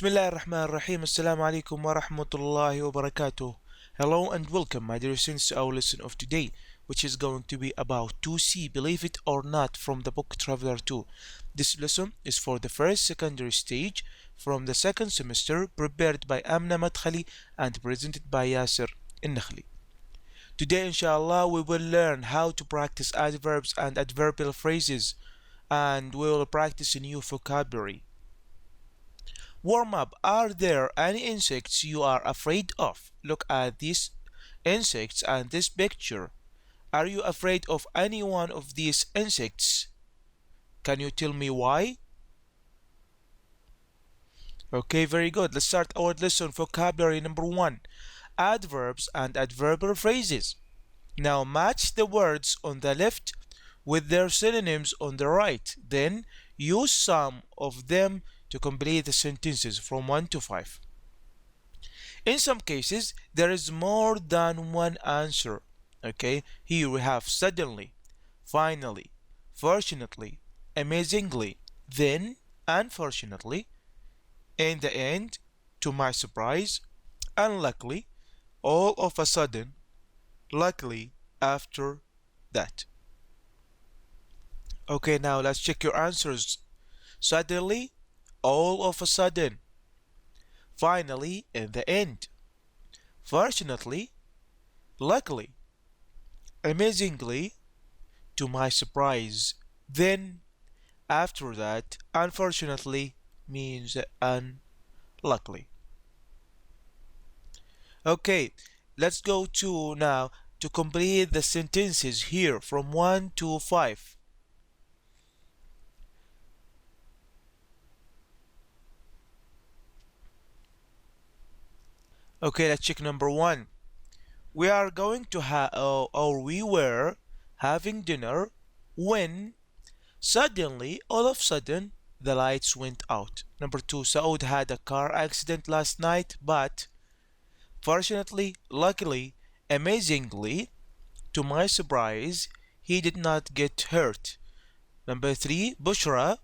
Bismillah ar-Rahman ar-Rahim. Assalamu alaikum wa rahmatullahi wa barakatuh. Hello and welcome, my dear students, to our lesson of today, which is going to be about 2C, believe it or not, from the book Traveler 2. This lesson is for the first secondary stage from the second semester, prepared by Amna Madkhali and presented by Yasser Nakhli. Today, inshallah, we will learn how to practice adverbs and adverbial phrases, and we will practice a new vocabulary. Warm up. Are there any insects you are afraid of? Look at these insects and this picture. Are you afraid of any one of these insects? Can you tell me why? Okay, very good. Let's start our lesson. Vocabulary number 1. Adverbs and adverbial phrases. Now match the words on the left with their synonyms on the right. Then use some of them to complete the sentences from 1 to 5. In some cases, there is more than one answer. Okay, here we have suddenly, finally, fortunately, amazingly, then, unfortunately, in the end, to my surprise, unluckily, all of a sudden, luckily, after that. Okay, now let's check your answers. Suddenly, all of a sudden, finally, in the end, fortunately, luckily, amazingly, to my surprise, then, after that, unfortunately, means unluckily. Okay, let's go to now to complete the sentences here from 1 to 5. Okay, let's check number 1. We are going to have, or we were having dinner when suddenly, all of a sudden, the lights went out. Number 2, Saud had a car accident last night, but fortunately, luckily, amazingly, to my surprise, he did not get hurt. Number 3, Bushra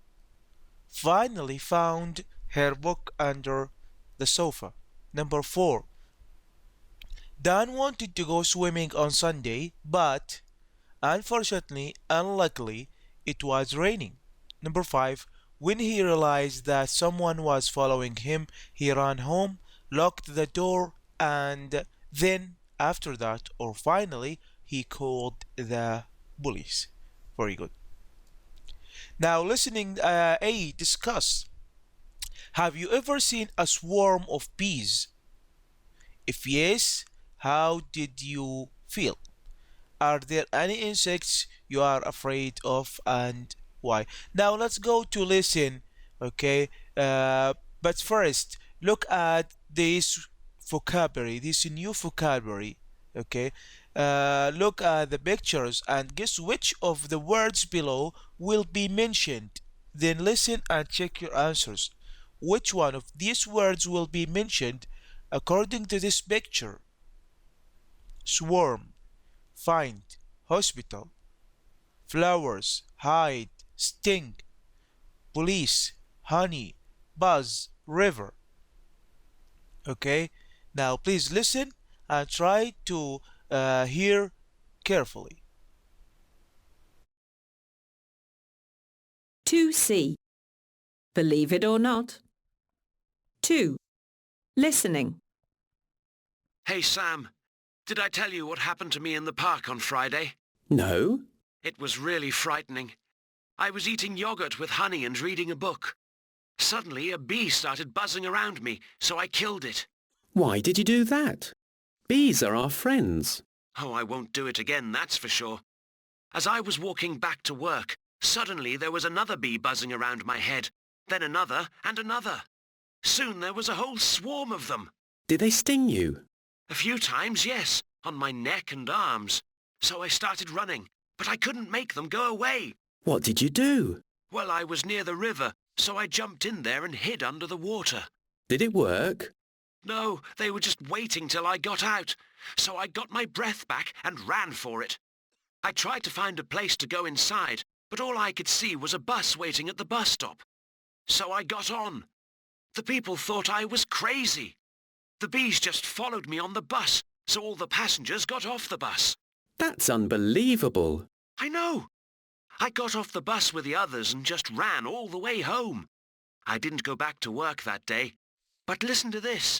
finally found her book under the sofa. Number 4, Dan wanted to go swimming on Sunday, but unfortunately, unluckily, it was raining. Number 5, when he realized that someone was following him, he ran home, locked the door, and then, after that, or finally, he called the police. Very good. Now, listening A, discuss. Have you ever seen a swarm of bees? If yes, how did you feel? Are there any insects you are afraid of and why? Now let's go to listen, okay? But first, look at this vocabulary, this new vocabulary, okay? Look at the pictures and guess which of the words below will be mentioned. Then listen and check your answers. Which one of these words will be mentioned according to this picture? Swarm, find, hospital, flowers, hide, sting, police, honey, buzz, river. Okay, now please listen and try to hear carefully. 2C. Believe it or not. 2. Listening. Hey, Sam. Did I tell you what happened to me in the park on Friday? No? It was really frightening. I was eating yogurt with honey and reading a book. Suddenly, a bee started buzzing around me, so I killed it. Why did you do that? Bees are our friends. Oh, I won't do it again, that's for sure. As I was walking back to work, suddenly there was another bee buzzing around my head, then another and another. Soon there was a whole swarm of them. Did they sting you? A few times, yes, on my neck and arms. So I started running, but I couldn't make them go away. What did you do? Well, I was near the river, so I jumped in there and hid under the water. Did it work? No, they were just waiting till I got out. So I got my breath back and ran for it. I tried to find a place to go inside, but all I could see was a bus waiting at the bus stop. So I got on. The people thought I was crazy. The bees just followed me on the bus, so all the passengers got off the bus. That's unbelievable. I know. I got off the bus with the others and just ran all the way home. I didn't go back to work that day. But listen to this.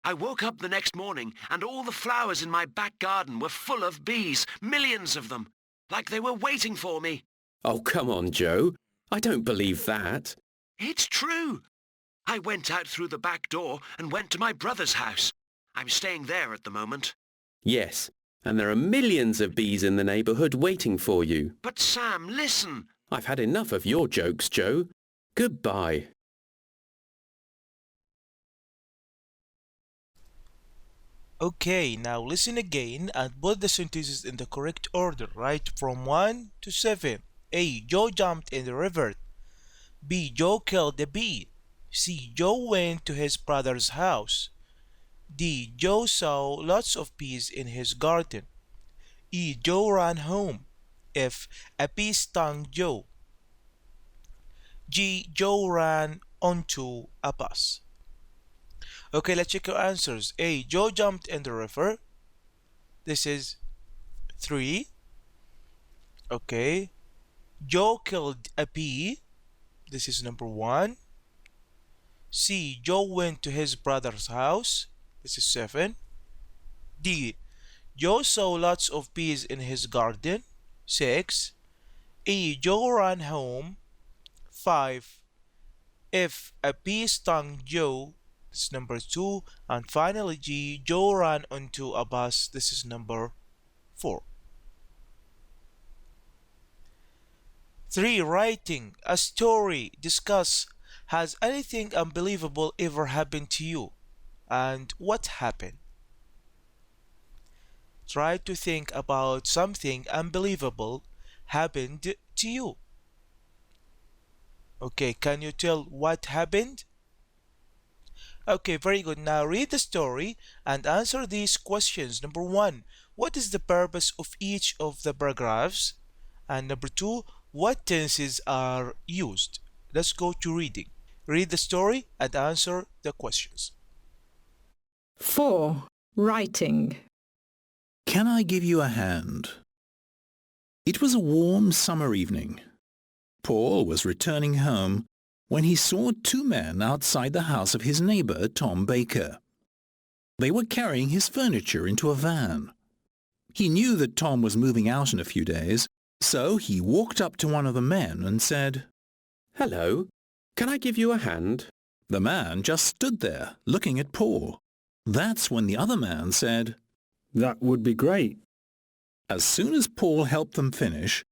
I woke up the next morning and all the flowers in my back garden were full of bees, millions of them, like they were waiting for me. Oh, come on, Joe. I don't believe that. It's true. I went out through the back door and went to my brother's house. I'm staying there at the moment. Yes, and there are millions of bees in the neighbourhood waiting for you. But Sam, listen. I've had enough of your jokes, Joe. Goodbye. Okay, now listen again and put the sentences in the correct order. Right from 1 to 7. A. Joe jumped in the river. B. Joe killed a bee. C. Joe went to his brother's house. D. Joe saw lots of bees in his garden. E. Joe ran home. F. A bee stung Joe. G. Joe ran onto a bus. Okay, let's check your answers. A. Joe jumped in the river. This is 3. Okay. Joe killed a bee. This is number 1. C. Joe went to his brother's house. This is 7. D. Joe saw lots of bees in his garden. 6. E. Joe ran home. 5. If a bee stung Joe, this is number 2. And finally G. Joe ran onto a bus. This is number 4. 3. Writing a story. Discuss. Has anything unbelievable ever happened to you? And what happened? Try to think about something unbelievable happened to you. Okay, can you tell what happened? Okay, very good. Now read the story and answer these questions. Number 1, what is the purpose of each of the paragraphs? And number 2, what tenses are used? Let's go to reading. Read the story and answer the questions. 4. Writing. Can I give you a hand? It was a warm summer evening. Paul was returning home when he saw 2 men outside the house of his neighbour, Tom Baker. They were carrying his furniture into a van. He knew that Tom was moving out in a few days, so he walked up to one of the men and said, Hello. Can I give you a hand? The man just stood there, looking at Paul. That's when the other man said, That would be great. As soon as Paul helped them finish,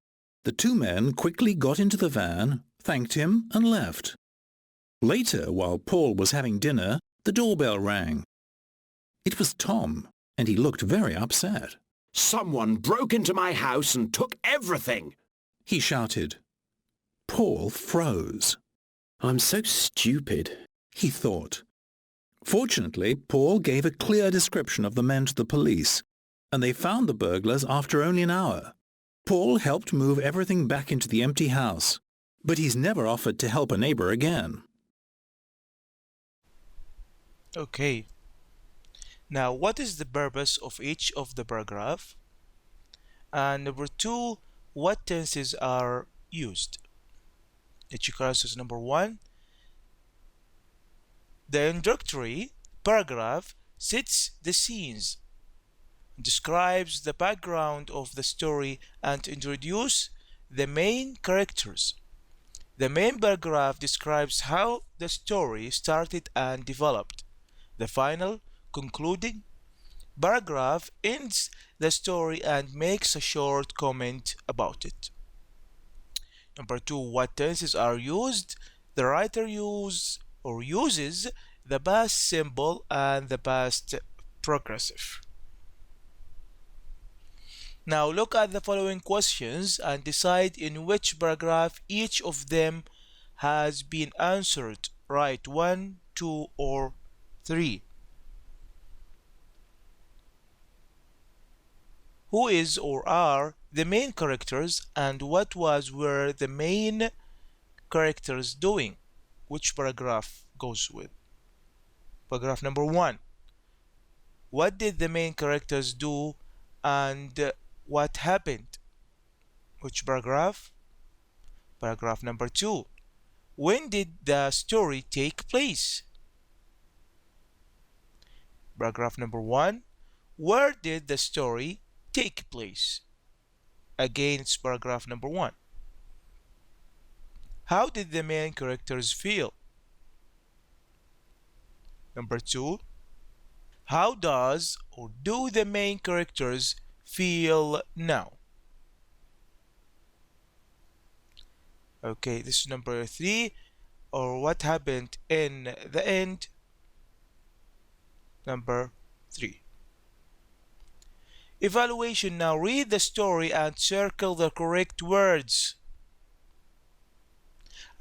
the 2 men quickly got into the van, thanked him and left. Later, while Paul was having dinner, the doorbell rang. It was Tom, and he looked very upset. Someone broke into my house and took everything, He shouted. Paul froze. I'm so stupid. He thought. Fortunately, Paul gave a clear description of the men to the police, and they found the burglars after only an hour. Paul helped move everything back into the empty house, but he's never offered to help a neighbor again. Okay. Now, what is the purpose of each of the paragraph? And number 2, what tenses are used? Let's check answers. Number 1, the introductory paragraph sets the scenes, describes the background of the story, and introduces the main characters. The main paragraph describes how the story started and developed. The final, concluding paragraph ends the story and makes a short comment about it. Number 2, what tenses are used? The writer uses the past simple and the past progressive. Now look at the following questions and decide in which paragraph each of them has been answered. Write 1, 2, or 3. Who is or are the main characters, and what were the main characters doing? Which paragraph goes with? Paragraph number 1. What did the main characters do and what happened? Which paragraph? Paragraph number 2. When did the story take place? Paragraph number 1. Where did the story take place? Again, it's paragraph number 1. How did the main characters feel? Number 2. How does or do the main characters feel now? Okay, this is number 3. Or what happened in the end? Number 3. Evaluation. Now read the story and circle the correct words.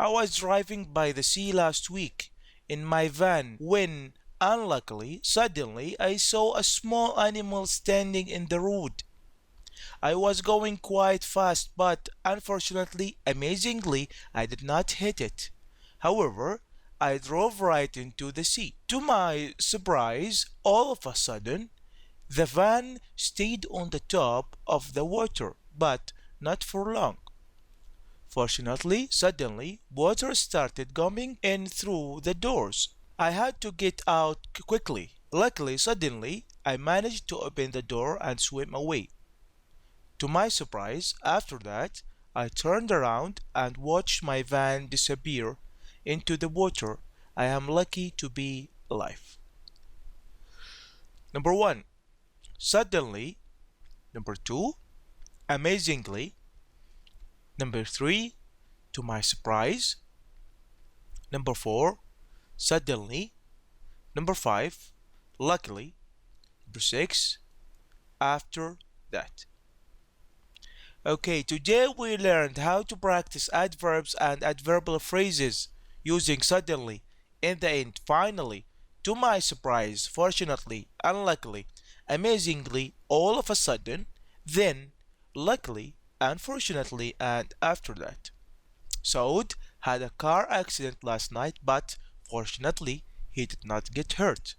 I was driving by the sea last week in my van when, unluckily, suddenly I saw a small animal standing in the road. I was going quite fast, but unfortunately, amazingly, I did not hit it. However, I drove right into the sea. To my surprise, all of a sudden, the van stayed on the top of the water, but not for long. Fortunately, suddenly, water started coming in through the doors. I had to get out quickly. Luckily, suddenly, I managed to open the door and swim away. To my surprise, after that, I turned around and watched my van disappear into the water. I am lucky to be alive. Number 1. Suddenly. Number 2. Amazingly. Number 3. To my surprise. Number 4. Suddenly. Number 5. Luckily. Number 6. After that. Okay, today we learned how to practice adverbs and adverbial phrases using suddenly, in the end, finally, to my surprise, fortunately, unluckily, amazingly, all of a sudden, then, luckily, unfortunately, and after that. Saud had a car accident last night, but fortunately, he did not get hurt.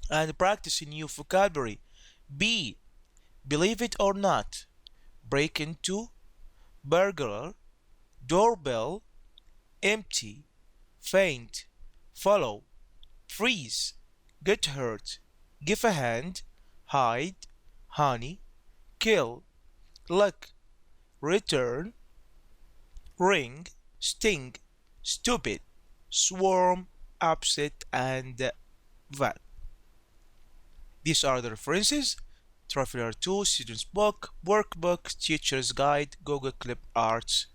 And practice new vocabulary. Be, believe it or not, break into, burglar, doorbell, empty, faint, follow, freeze, get hurt, give a hand, hide, honey, kill, luck, return, ring, sting, stupid, swarm, upset, and van. These are the references: Traveler 2, Student's Book, Workbook, Teacher's Guide, Google Clip Arts.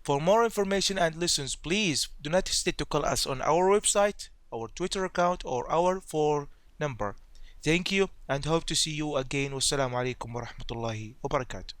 For more information and lessons, please do not hesitate to call us on our website, our Twitter account, or our phone number. Thank you and hope to see you again. Wassalamu alaikum wa rahmatullahi wa barakatuh.